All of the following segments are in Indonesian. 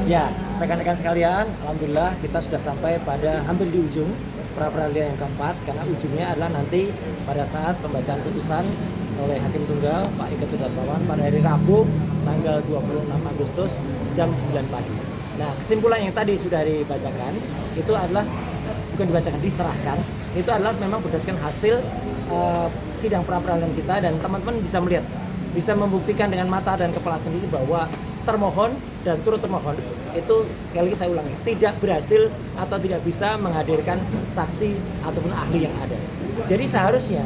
Ya, rekan-rekan sekalian, alhamdulillah kita sudah sampai pada hampir di ujung pra peradilan yang keempat, karena ujungnya adalah nanti pada saat pembacaan putusan oleh Hakim Tunggal Pak Ika Tudarmawan pada hari Rabu tanggal 26 Agustus jam 9 pagi. Nah, kesimpulan yang tadi sudah dibacakan itu adalah bukan dibacakan, diserahkan. Itu adalah memang berdasarkan hasil sidang pra peradilan kita, dan teman-teman bisa melihat, bisa membuktikan dengan mata dan kepala sendiri bahwa termohon dan turut termohon itu, sekali lagi saya ulangi, tidak berhasil atau tidak bisa menghadirkan saksi ataupun ahli yang ada. Jadi seharusnya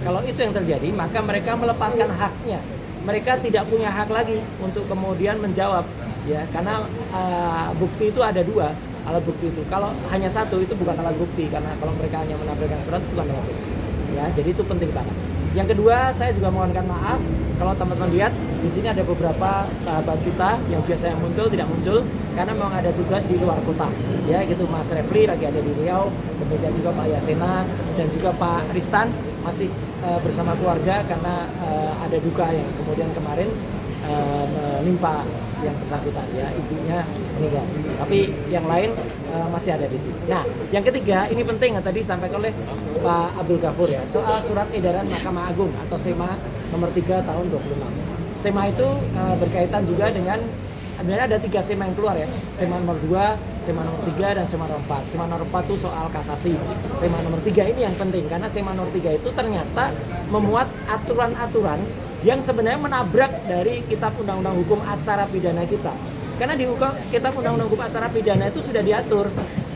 kalau itu yang terjadi, maka mereka melepaskan haknya. Mereka tidak punya hak lagi untuk kemudian menjawab, ya, karena bukti itu ada dua alat bukti itu. Kalau hanya satu itu bukan alat bukti, karena kalau mereka hanya menampilkan surat itu bukan alat bukti. Ya, jadi itu penting banget. Yang kedua, saya juga mohonkan maaf kalau teman-teman lihat di sini ada beberapa sahabat kita yang biasanya muncul tidak muncul karena memang ada tugas di luar kota. Ya, gitu, Mas Refli lagi ada di Riau, kemudian juga Pak Yasena dan juga Pak Ristan masih bersama keluarga karena ada duka yang kemudian kemarin menimpa yang bersangkutan, ya, ibunya meninggal. Tapi yang lain masih ada di sini. Nah, yang ketiga ini penting yang tadi disampaikan oleh Pak Abdul Ghafur, ya, soal surat edaran Mahkamah Agung atau SEMA nomor 3 tahun 26. SEMA itu berkaitan juga dengan, sebenarnya ada 3 SEMA yang keluar, ya. SEMA nomor 2, SEMA nomor 3, dan SEMA nomor 4. SEMA nomor 4 itu soal kasasi. SEMA nomor 3 ini yang penting karena SEMA nomor 3 itu ternyata memuat aturan-aturan yang sebenarnya menabrak dari Kitab Undang-Undang Hukum Acara Pidana kita. Karena di Kitab Undang-Undang Hukum Acara Pidana itu sudah diatur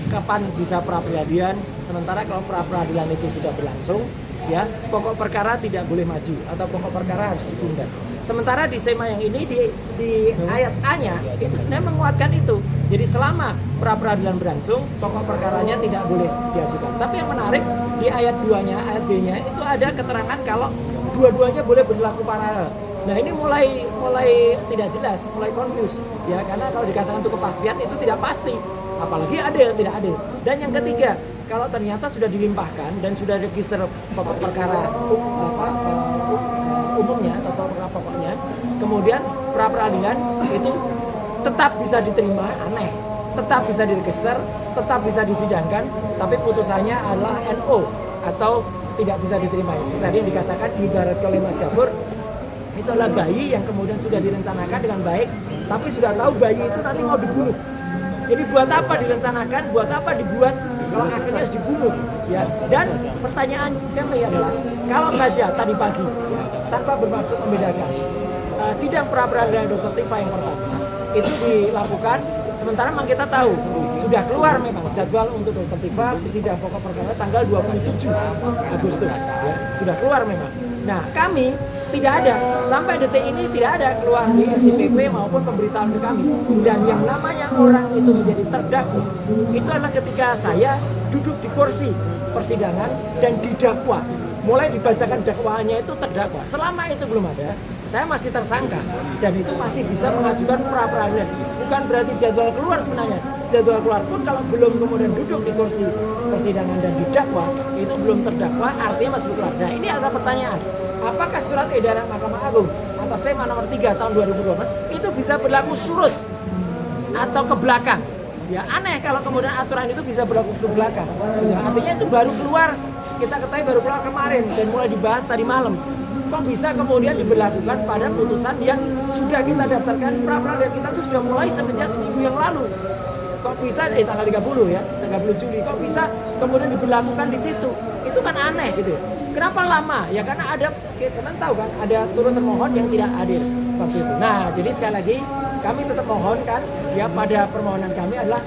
kapan bisa pra-peradilan, sementara kalau pra-peradilan itu sudah berlangsung, ya, pokok perkara tidak boleh maju atau pokok perkara harus ditunda. Sementara di SEMA yang ini di ayat A-nya itu sebenarnya menguatkan itu. Jadi selama pra-peradilan berlangsung, pokok perkaranya tidak boleh diajukan. Tapi yang menarik di ayat 2-nya, ayat B-nya itu ada keterangan kalau dua-duanya boleh berlaku paralel. Nah, ini mulai tidak jelas, mulai confuse, ya, karena kalau dikatakan untuk kepastian itu tidak pasti, apalagi adil, tidak adil. Dan yang ketiga, kalau ternyata sudah dilimpahkan dan sudah register pokok perkara umumnya atau perkara pokoknya, kemudian pra peradilan itu tetap bisa diterima, aneh, tetap bisa diregister, tetap bisa disidangkan, tapi putusannya adalah NO atau tidak bisa diterima. Seperti tadi dikatakan ibarat oleh Mas Ghafur, itu adalah bayi yang kemudian sudah direncanakan dengan baik, tapi sudah tahu bayi itu nanti mau dibunuh. Jadi buat apa direncanakan, buat apa dibuat kalau akhirnya harus dibunuh, ya. Dan pertanyaan kami adalah, kalau saja tadi pagi, ya, tanpa bermaksud membedakan, sidang pra peradilan Dr. Tifa yang pertama itu dilakukan, sementara memang kita tahu sudah keluar memang jadwal untuk Dr. Tifa sidang pokok perkara tanggal 27 Agustus, ya, sudah keluar memang. Nah, kami tidak ada, sampai detik ini tidak ada keluar di SIPP maupun pemberitahuan ke kami. Dan yang namanya orang itu menjadi terdakwa, itu adalah ketika saya duduk di kursi persidangan dan didakwa. Mulai dibacakan dakwaannya itu terdakwa. Selama itu belum ada, saya masih tersangka dan itu masih bisa mengajukan pra peradilan. Bukan berarti jadwal keluar sebenarnya. Jadwal keluar pun kalau belum kemudian duduk di kursi persidangan dan didakwa, itu belum terdakwa, artinya masih keluar. Nah, ini ada pertanyaan. Apakah surat edaran Mahkamah Agung atau SEMA nomor 3 tahun 2020 itu bisa berlaku surut atau ke belakang? Ya, aneh kalau kemudian aturan itu bisa berlaku ke belakang. Ya, artinya itu baru keluar, kita ketahui baru keluar kemarin dan mulai dibahas tadi malam. Kok bisa kemudian diberlakukan pada putusan yang sudah kita daftarkan pra peradilan kita itu sudah mulai semenjak seminggu yang lalu? Kok bisa tanggal 30 ya, 30 Juli, kok bisa kemudian diberlakukan di situ? Itu kan aneh gitu ya. Kenapa lama? Ya karena ada, kalian tahu kan, ada turut termohon yang tidak hadir waktu itu. Nah, jadi sekali lagi kami tetap mohonkan, ya, pada permohonan kami adalah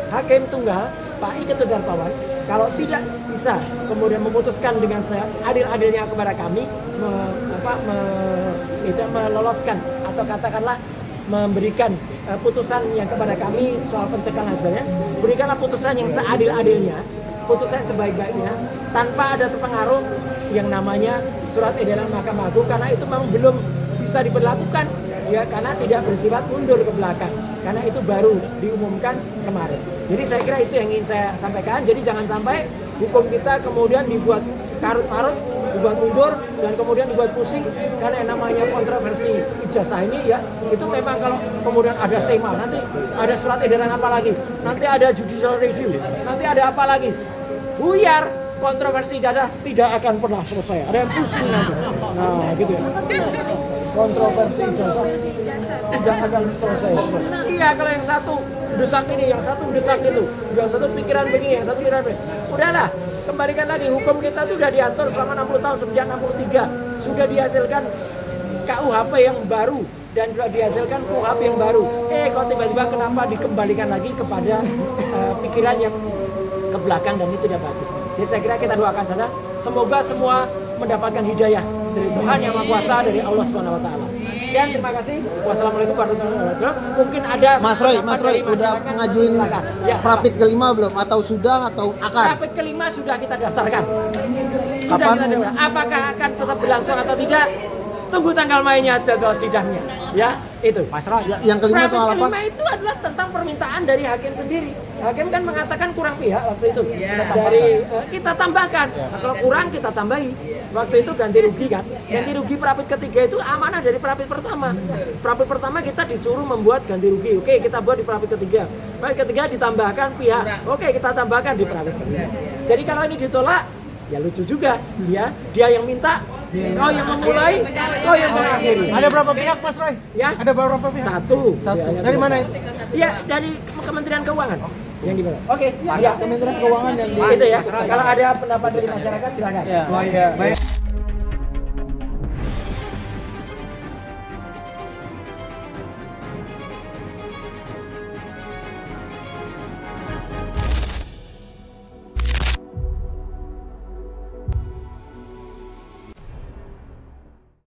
Hakim Tunggal Pak Ika Tudarmawan kalau tidak bisa kemudian memutuskan dengan seadil-adilnya kepada kami, meloloskan atau katakanlah memberikan putusan yang kepada kami soal pencekalan sebenarnya, berikanlah putusan yang seadil-adilnya, putusan sebaik-baiknya, tanpa ada terpengaruh yang namanya surat edaran Mahkamah Agung, karena itu memang belum bisa diberlakukan, ya, karena tidak bersifat mundur ke belakang, karena itu baru diumumkan kemarin. Jadi saya kira itu yang ingin saya sampaikan. Jadi jangan sampai hukum kita kemudian dibuat karut-marut, dibuat mundur dan kemudian dibuat pusing karena yang namanya kontroversi ijazah ini ya, itu memang kalau kemudian ada SEMA, nanti ada surat edaran apa lagi, nanti ada judicial review, nanti ada apa lagi, buyar, kontroversi ijazah tidak akan pernah selesai, ada yang pusing nanti. Nah gitu ya, kontroversi ijazah tidak akan selesai. Iya, kalau yang satu desak ini, yang satu desak itu, yang satu pikiran begini, yang satu pikiran begini. Udahlah, kembalikan lagi, hukum kita tuh sudah diatur selama 60 tahun, sejak 63 sudah dihasilkan KUHP yang baru dan sudah dihasilkan KUHP yang baru. Kok tiba-tiba kenapa dikembalikan lagi kepada pikiran yang ke belakang, dan itu tidak bagus. Jadi saya kira kita doakan saja, semoga semua mendapatkan hidayah dari Tuhan Yang Maha Kuasa, dari Allah Subhanahu wa taala. Sekian, terima kasih. Wassalamualaikum warahmatullahi wabarakatuh. Mungkin ada Mas Roy udah ngajuin ya, Prapit kelima belum? Atau sudah atau akan? Prapit kelima sudah kita daftarkan. Sudah Kapan? kita daftarkan. Apakah akan tetap berlangsung atau tidak? Tunggu tanggal mainnya, jadwal sidangnya. Ya, itu. Mas Roy, yang kelima Prapit soal apa? kelima itu adalah tentang permintaan dari hakim sendiri. Hakim kan mengatakan kurang pihak waktu itu. Dari kita tambahkan. Nah, kalau kurang kita tambahi. Waktu itu ganti rugi kan. Ganti rugi Prapit ketiga itu amanah dari Prapit pertama. Prapit pertama kita disuruh membuat ganti rugi. Oke, kita buat di Prapit ketiga. Prapit ketiga ditambahkan pihak. Oke, kita tambahkan di Prapit ketiga. Jadi kalau ini ditolak, ya lucu juga, ya. Dia yang minta, kau yang memulai, kau yang mengakhiri. Ada berapa pihak Mas Roy? Ya, Ada berapa pihak? satu. Ya, Dari mana itu? Ya, dari Kementerian Keuangan. Yang gimana? Oke, Ya, Kementerian Keuangan yang di... itu ya. Kalau ada pendapat dari masyarakat silakan. Ya. Oh iya. Baik.